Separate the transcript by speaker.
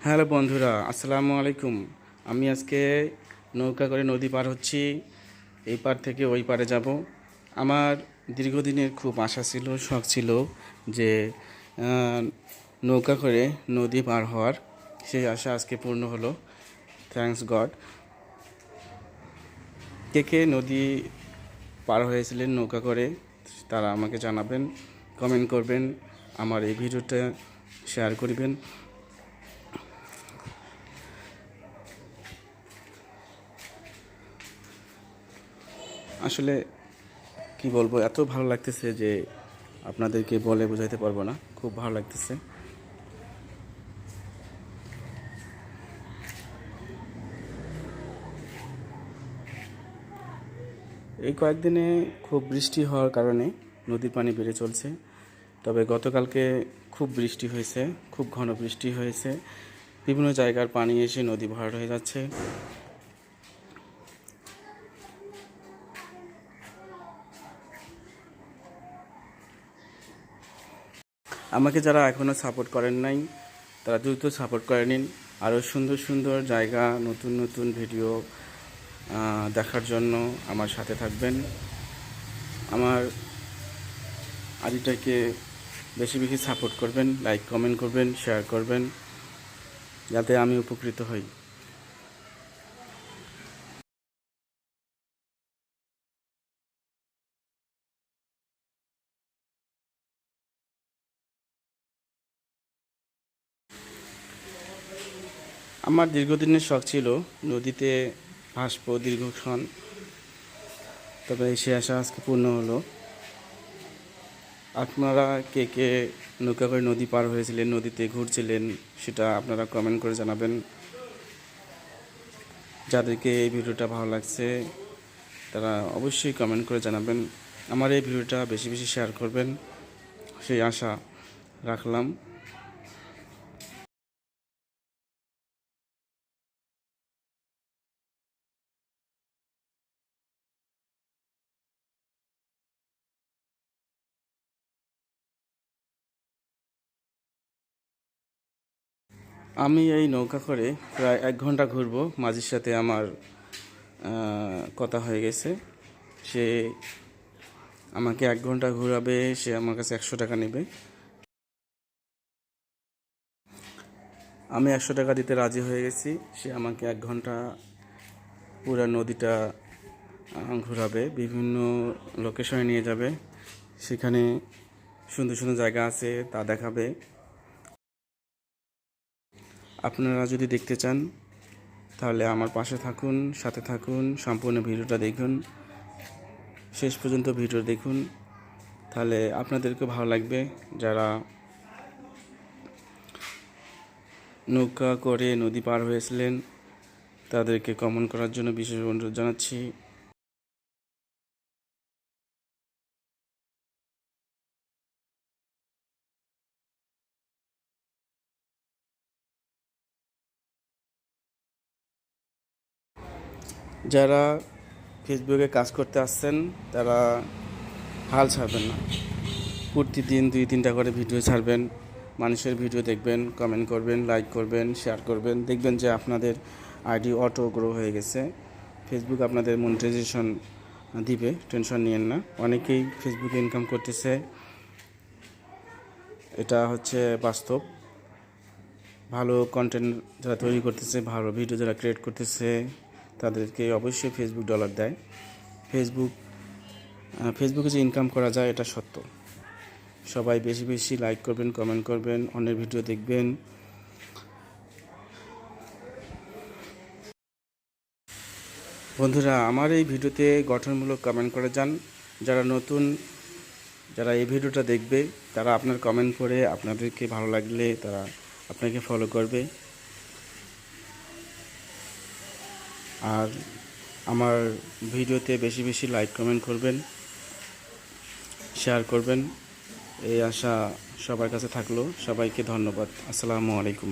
Speaker 1: Hello বন্ধুরা, আসসালামু আলাইকুম। আমি আজকে নৌকা করে নদী পার হচ্ছি। এই পার থেকে ওই পারে যাব। আমার দীর্ঘদিনের খুব আশা ছিল, শখ ছিল যে আহ, নৌকা করে নদী পার হওয়ার। সেই আশা আজকে পূর্ণ হলো। Thanks god. কে কে নদী পার হয়েছিলেন নৌকা করে তারা আমাকে জানাবেন, কমেন্ট করবেন, আমার এই ভিডিওটা শেয়ার করবেন। আসলে কি বলবো, এত ভালো লাগতেছে যে আপনাদেরকে বলে বোঝাইতে পারবো না। খুব ভালো লাগতেছে। এই কয়েকদিনে খুব বৃষ্টি হওয়ার কারণে নদীর পানি বেড়ে চলছে। তবে গতকালকে খুব বৃষ্টি হয়েছে, খুব ঘন বৃষ্টি হয়েছে। বিভিন্ন জায়গার পানি এসে নদী ভরাট হয়ে যাচ্ছে। আমাকে যারা এখনও সাপোর্ট করেন নাই তারা দ্রুত সাপোর্ট করে নিন। আরও সুন্দর সুন্দর জায়গা, নতুন নতুন ভিডিও দেখার জন্য আমার সাথে থাকবেন। আমার আইডিটাকে বেশি বেশি সাপোর্ট করবেন, লাইক কমেন্ট করবেন, শেয়ার করবেন, যাতে আমি উপকৃত হই। আমার দীর্ঘদিনের শখ ছিল নদীতে ভাসবো দীর্ঘক্ষণ, তবে সে আশা আজকে পূর্ণ হলো। আপনারা কে কে নৌকা করে নদী পার হয়েছিলেন, নদীতে ঘুরছিলেন, সেটা আপনারা কমেন্ট করে জানাবেন। যাদেরকে এই ভিডিওটা ভালো লাগছে তারা অবশ্যই কমেন্ট করে জানাবেন। আমার এই ভিডিওটা বেশি বেশি শেয়ার করবেন, সেই আশা রাখলাম। আমি এই নৌকা করে প্রায় 1 ঘন্টা ঘুরবো। মাঝির সাথে আমার কথা হয়ে গেছে। সে আমাকে 1 ঘন্টা ঘোরাবে, সে আমার কাছে 100 টাকা নেবে। আমি 100 টাকা দিতে রাজি হয়ে গেছি। সে আমাকে 1 ঘন্টা পুরো নদীটা ঘোরাবে, বিভিন্ন লোকেশনে নিয়ে যাবে, সেখানে সুন্দর সুন্দর জায়গা আছে তা দেখাবে। আপনারা যদি দেখতে চান তাহলে আমার পাশে থাকুন, সাথে থাকুন, সম্পূর্ণ ভিডিওটা দেখুন, শেষ পর্যন্ত ভিডিও দেখুন, তাহলে আপনাদেরকে ভালো লাগবে। যারা নৌকা করে নদী পার হয়েছিলেন তাদেরকে কমেন্ট করার জন্য বিশেষ অনুরোধ জানাচ্ছি। যারা ফেসবুকে কাজ করতে আসছেন তারা হাল ছাড়বেন না। প্রতিদিন 2-3টা করে ভিডিও ছাড়বেন, মানুষের ভিডিও দেখবেন, কমেন্ট করবেন, লাইক করবেন, শেয়ার করবেন। দেখবেন যে আপনাদের আইডি অটো গ্রো হয়ে গেছে। ফেসবুক আপনাদের মনিটাইজেশন দিবে, টেনশন নিয়েন না। অনেকেই ফেসবুকে ইনকাম করতেছে, এটা হচ্ছে বাস্তব। ভালো কন্টেন্ট যারা তৈরি করতেছে, ভালো ভিডিও যারা ক্রিয়েট করতেছে তাদেরকে অবশ্যই ফেসবুক ডলার দেয়। ফেসবুকে যে ইনকাম করা যায় এটা সত্য। সবাই বেশি বেশি লাইক করবেন, কমেন্ট করবেন, অন্যের ভিডিও দেখবেন। বন্ধুরা, আমার এই ভিডিওতে গঠনমূলক কমেন্ট করে যান। যারা নতুন, যারা এই ভিডিওটা দেখবে তারা আপনার কমেন্ট করে আপনাদেরকে ভালো লাগলে তারা আপনাকে ফলো করবে। আর আমার ভিডিওতে বেশি বেশি লাইক কমেন্ট করবেন, শেয়ার করবেন, এই আশা সবার কাছে থাকলো। সবাইকে ধন্যবাদ। আসসালামু আলাইকুম।